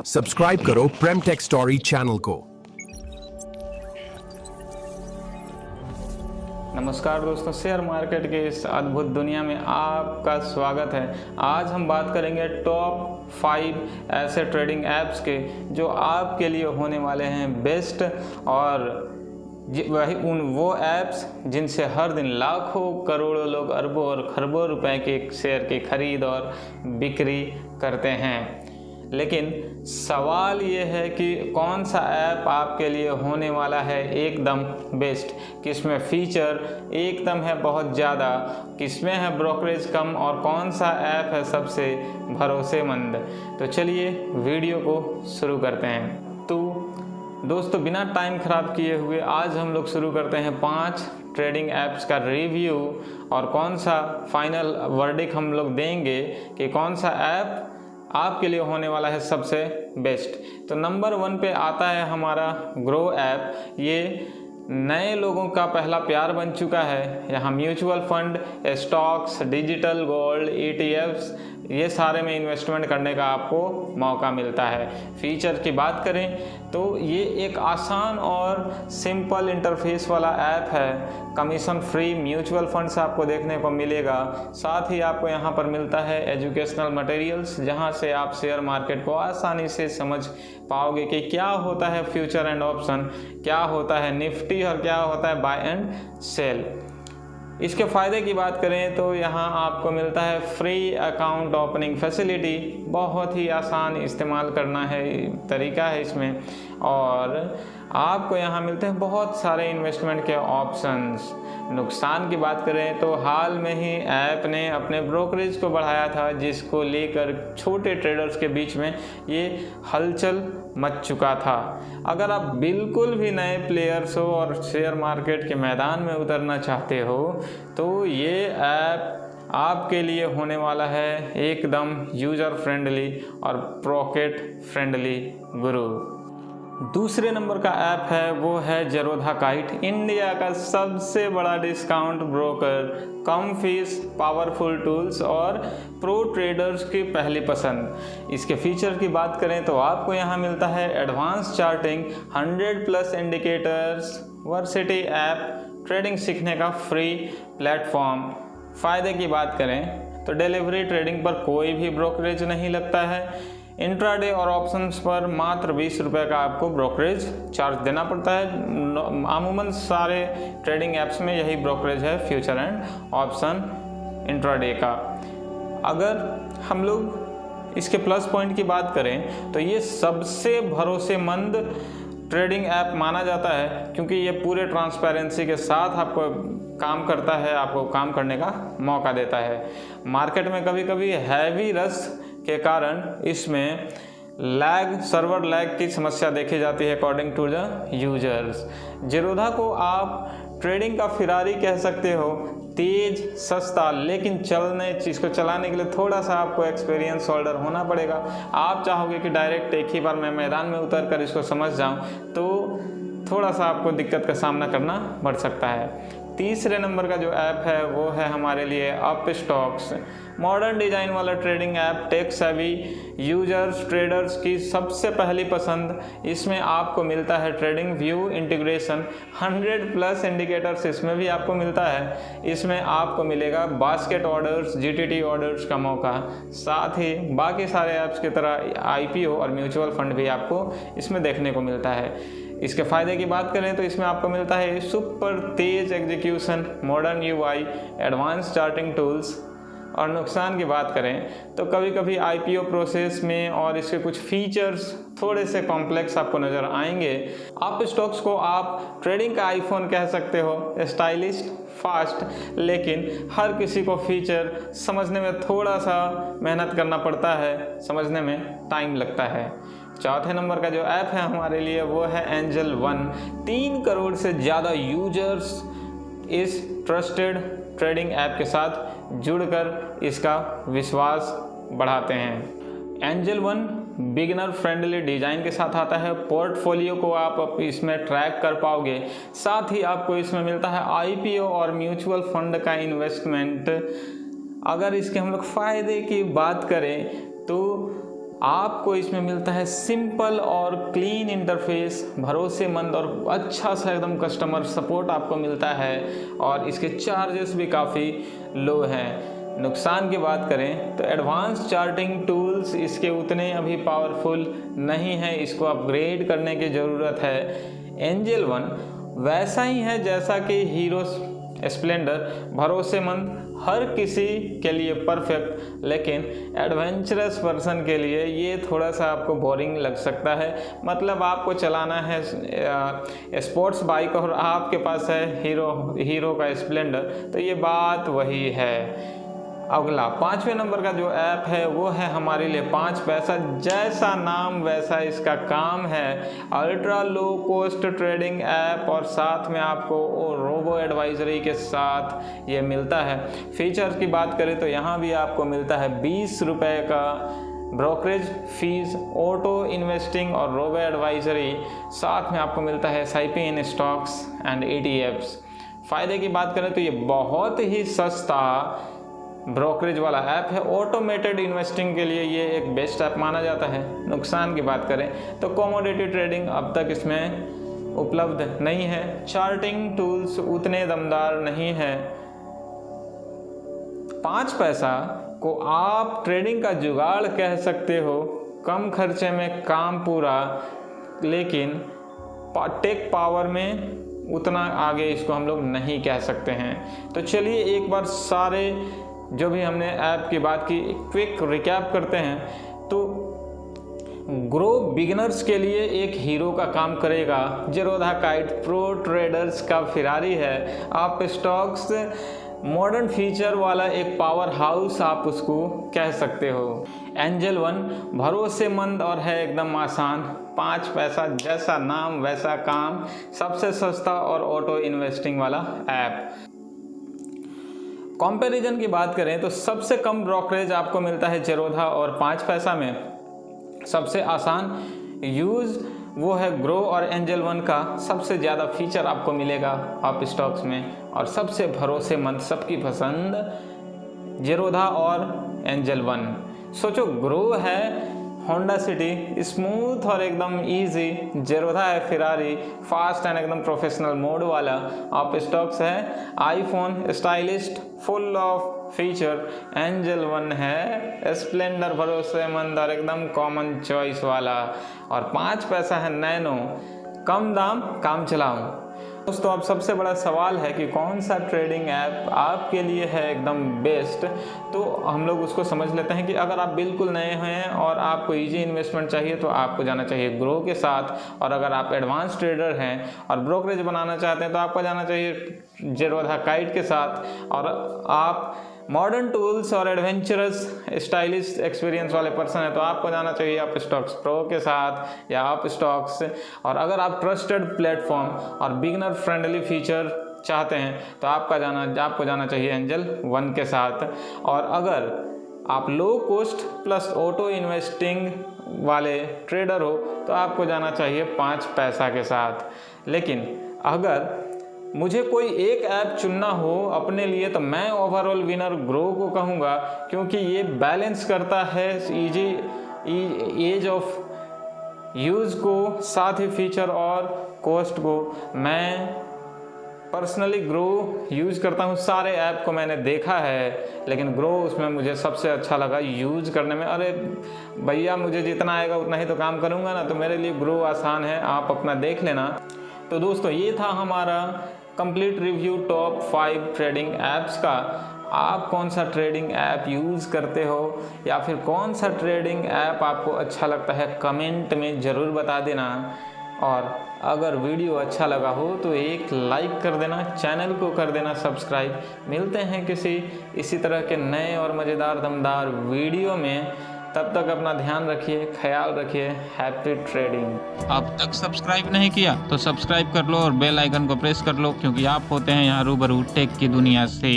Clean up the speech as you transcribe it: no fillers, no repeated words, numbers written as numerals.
Subscribe करो प्रेमटेक story channel को। नमस्कार दोस्तों, शेयर मार्केट के इस अद्भुत दुनिया में आपका स्वागत है। आज हम बात करेंगे टॉप 5 ऐसे ट्रेडिंग ऐप्स के जो आपके लिए होने वाले हैं बेस्ट, और वही वो ऐप्स जिनसे हर दिन लाखों करोड़ों लोग अरबों और खरबों रुपए के शेयर की खरीद और बिक्री करते हैं। लेकिन सवाल ये है कि कौन सा ऐप आपके लिए होने वाला है एकदम बेस्ट, किसमें फीचर एकदम है बहुत ज़्यादा, किसमें है ब्रोकरेज कम, और कौन सा ऐप है सबसे भरोसेमंद। तो चलिए वीडियो को शुरू करते हैं। तो दोस्तों, बिना टाइम ख़राब किए हुए आज हम लोग शुरू करते हैं 5 ट्रेडिंग ऐप्स का रिव्यू, और कौन सा फाइनल वर्डिक्ट हम लोग देंगे कि कौन सा ऐप आपके लिए होने वाला है सबसे बेस्ट। तो नंबर 1 पे आता है हमारा ग्रो ऐप। ये नए लोगों का पहला प्यार बन चुका है। यहाँ mutual fund, stocks, digital gold, ETFs, ये सारे में इन्वेस्टमेंट करने का आपको मौका मिलता है। फीचर की बात करें तो ये एक आसान और सिंपल इंटरफेस वाला ऐप है। कमीशन फ्री म्यूचुअल फंड्स आपको देखने को मिलेगा। साथ ही आपको यहाँ पर मिलता है एजुकेशनल मटेरियल्स, जहाँ से आप शेयर मार्केट को आसानी से समझ पाओगे कि क्या होता है फ्यूचर एंड ऑप्शन, क्या होता है निफ्टी और क्या होता है बाय एंड सेल। इसके फ़ायदे की बात करें तो यहाँ आपको मिलता है फ्री अकाउंट ओपनिंग फैसिलिटी। बहुत ही आसान इस्तेमाल करना है तरीका है इसमें, और आपको यहाँ मिलते हैं बहुत सारे इन्वेस्टमेंट के ऑप्शंस। नुकसान की बात करें तो हाल में ही ऐप ने अपने ब्रोकरेज को बढ़ाया था, जिसको लेकर छोटे ट्रेडर्स के बीच में ये हलचल मच चुका था। अगर आप बिल्कुल भी नए प्लेयर्स हो और शेयर मार्केट के मैदान में उतरना चाहते हो तो ये ऐप आपके लिए होने वाला है एकदम यूज़र फ्रेंडली और पॉकेट फ्रेंडली गुरु। दूसरे नंबर का ऐप है वो है जेरोधा काइट, इंडिया का सबसे बड़ा डिस्काउंट ब्रोकर। कम फीस, पावरफुल टूल्स और प्रो ट्रेडर्स की पहली पसंद। इसके फीचर की बात करें तो आपको यहाँ मिलता है advance charting, 100+ indicators, varsity app, trading सीखने का फ्री प्लेटफॉर्म। फ़ायदे की बात करें तो डिलीवरी ट्रेडिंग पर कोई भी ब्रोकरेज नहीं लगता है। इंट्राडे और ऑप्शंस पर मात्र 20 रुपये का आपको ब्रोकरेज चार्ज देना पड़ता है। अमूमन सारे ट्रेडिंग ऐप्स में यही ब्रोकरेज है, फ्यूचर एंड ऑप्शन इंट्राडे का। अगर हम लोग इसके प्लस पॉइंट की बात करें तो ये सबसे भरोसेमंद ट्रेडिंग ऐप माना जाता है, क्योंकि ये पूरे ट्रांसपेरेंसी के साथ आपको काम करता है, आपको काम करने का मौका देता है। मार्केट में कभी कभी हैवी रश के कारण इसमें सर्वर लैग की समस्या देखी जाती है according to the users. Zerodha को आप ट्रेडिंग का फिरारी कह सकते हो, तेज, सस्ता, लेकिन इसको चलाने के लिए थोड़ा सा आपको एक्सपीरियंस होल्डर होना पड़ेगा। आप चाहोगे कि डायरेक्ट एक ही बार मैं मैदान में उतर कर इसको समझ जाऊं तो थोड़ा सा आपको दिक्कत का सामना करना पड़ सकता है। तीसरे नंबर का जो ऐप है वो है हमारे लिए अपस्टॉक्स। मॉडर्न डिज़ाइन वाला trading app, tech savvy users, traders की सबसे पहली पसंद। इसमें आपको मिलता है ट्रेडिंग व्यू इंटीग्रेशन, 100+ इंडिकेटर्स इसमें भी आपको मिलता है। इसमें आपको मिलेगा बास्केट ऑर्डर्स, GTT ऑर्डर्स का मौका। साथ ही बाकी सारे ऐप्स की तरह IPO और म्यूचुअल फंड भी आपको इसमें देखने को मिलता है। इसके फ़ायदे की बात करें तो इसमें आपको मिलता है सुपर तेज execution, modern UI, advance charting tools. और नुकसान की बात करें तो कभी कभी IPO प्रोसेस में और इसके कुछ फीचर्स थोड़े से कॉम्प्लेक्स आपको नज़र आएंगे। आप स्टॉक्स को आप ट्रेडिंग का आईफोन कह सकते हो, स्टाइलिश, फास्ट, लेकिन हर किसी को फीचर समझने में थोड़ा सा मेहनत करना पड़ता है, समझने में टाइम लगता है। चौथे नंबर का जो ऐप है हमारे लिए वो है एंजल वन। 3 करोड़ से ज़्यादा यूजर्स इस ट्रस्टेड ट्रेडिंग ऐप के साथ जुड़कर इसका विश्वास बढ़ाते हैं। Angel one beginner friendly design के साथ आता है। पोर्टफोलियो को आप इसमें ट्रैक कर पाओगे। साथ ही आपको इसमें मिलता है IPO और म्यूचुअल फंड का इन्वेस्टमेंट। अगर इसके हम लोग फ़ायदे की बात करें तो आपको इसमें मिलता है सिंपल और क्लीन इंटरफेस, भरोसेमंद और अच्छा सा एकदम कस्टमर सपोर्ट आपको मिलता है, और इसके चार्जेस भी काफ़ी लो हैं। नुकसान की बात करें तो एडवांस चार्टिंग टूल्स इसके उतने अभी पावरफुल नहीं हैं, इसको अपग्रेड करने की ज़रूरत है। एंजल वन वैसा ही है जैसा कि हीरो स्प्लेंडर, भरोसेमंद, हर किसी के लिए परफेक्ट, लेकिन एडवेंचरस पर्सन के लिए ये थोड़ा सा आपको बोरिंग लग सकता है। मतलब आपको चलाना है स्पोर्ट्स बाइक और आपके पास है हीरो का स्प्लेंडर, तो ये बात वही है। अगला 5वें नंबर का जो ऐप है वो है हमारे लिए 5 पैसा। जैसा नाम वैसा इसका काम है, ultra low cost trading app, और साथ में आपको रोबो एडवाइजरी के साथ ये मिलता है। फीचर्स की बात करें तो यहाँ भी आपको मिलता है 20 रुपये का ब्रोकरेज फीस, ऑटो इन्वेस्टिंग और रोबो एडवाइजरी, साथ में आपको मिलता है SIP in stocks and ETFs। फ़ायदे की बात करें तो ये बहुत ही सस्ता ब्रोकरेज वाला ऐप है। ऑटोमेटेड इन्वेस्टिंग के लिए ये एक बेस्ट ऐप माना जाता है। नुकसान की बात करें तो कमोडिटी ट्रेडिंग अब तक इसमें उपलब्ध नहीं है, चार्टिंग टूल्स उतने दमदार नहीं है। 5 पैसा को आप ट्रेडिंग का जुगाड़ कह सकते हो, कम खर्चे में काम पूरा, लेकिन टेक पावर में उतना आगे इसको हम लोग नहीं कह सकते हैं। तो चलिए एक बार सारे जो भी हमने ऐप की बात की क्विक रिकैप करते हैं। तो ग्रो बिगिनर्स के लिए एक हीरो का काम करेगा, जेरोधा काइट प्रो ट्रेडर्स का फिरारी है, आप स्टॉक्स मॉडर्न फीचर वाला एक पावर हाउस आप उसको कह सकते हो। एंजल वन भरोसेमंद और है एकदम आसान, 5 पैसा जैसा नाम वैसा काम, सबसे सस्ता और ऑटो इन्वेस्टिंग वाला ऐप। कंपैरिजन की बात करें तो सबसे कम ब्रोकरेज आपको मिलता है जेरोधा और 5 पैसा में, सबसे आसान यूज़ वो है ग्रो और एंजल वन का, सबसे ज़्यादा फीचर आपको मिलेगा आप स्टॉक्स में, और सबसे भरोसेमंद सबकी पसंद जेरोधा और एंजल वन। सोचो ग्रो है होंडा सिटी, स्मूथ और एकदम इजी, जेरोधा है फिरारी, फास्ट एंड एकदम प्रोफेशनल मोड वाला, आप स्टॉक्स है iPhone stylist full of feature, angel one है स्प्लेंडर भरोसेमंद और एकदम कॉमन चॉइस वाला, और 5 पैसा है नैनो, कम दाम काम चलाऊं। दोस्तों अब सबसे बड़ा सवाल है कि कौन सा ट्रेडिंग ऐप आपके लिए है एकदम बेस्ट। तो हम लोग उसको समझ लेते हैं कि अगर आप बिल्कुल नए हैं और आपको इजी इन्वेस्टमेंट चाहिए तो आपको जाना चाहिए ग्रो के साथ, और अगर आप एडवांस ट्रेडर हैं और ब्रोकरेज बनाना चाहते हैं तो आपको जाना चाहिए जेरोधा काइट के साथ, और आप मॉडर्न टूल्स और एडवेंचरस स्टाइलिश एक्सपीरियंस वाले पर्सन है तो आपको जाना चाहिए आप स्टॉक्स प्रो के साथ या आप स्टॉक्स, और अगर आप ट्रस्टेड प्लेटफॉर्म और बिगिनर फ्रेंडली फीचर चाहते हैं तो आपको जाना चाहिए एंजल वन के साथ, और अगर आप low cost plus auto investing वाले ट्रेडर हो तो आपको जाना चाहिए 5 पैसा के साथ। लेकिन अगर मुझे कोई एक ऐप चुनना हो अपने लिए तो मैं ओवरऑल विनर ग्रो को कहूँगा, क्योंकि ये बैलेंस करता है इजी एज ऑफ यूज़ को, साथ ही फीचर और कॉस्ट को। मैं पर्सनली ग्रो यूज़ करता हूँ, सारे ऐप को मैंने देखा है, लेकिन ग्रो उसमें मुझे सबसे अच्छा लगा यूज़ करने में। अरे भैया मुझे जितना आएगा उतना ही तो काम करूँगा ना, तो मेरे लिए ग्रो आसान है, आप अपना देख लेना। तो दोस्तों ये था हमारा complete review top 5 trading apps का। आप कौन सा ट्रेडिंग ऐप यूज़ करते हो या फिर कौन सा ट्रेडिंग ऐप आपको अच्छा लगता है, कमेंट में ज़रूर बता देना। और अगर वीडियो अच्छा लगा हो तो एक लाइक कर देना, चैनल को कर देना सब्सक्राइब। मिलते हैं किसी इसी तरह के नए और मज़ेदार दमदार वीडियो में, तब तक अपना ध्यान रखिए, ख्याल रखिए। Happy trading. अब तक सब्सक्राइब नहीं किया तो सब्सक्राइब कर लो और बेल आइकन को प्रेस कर लो, क्योंकि आप होते हैं यहाँ रूबरू टेक की दुनिया से।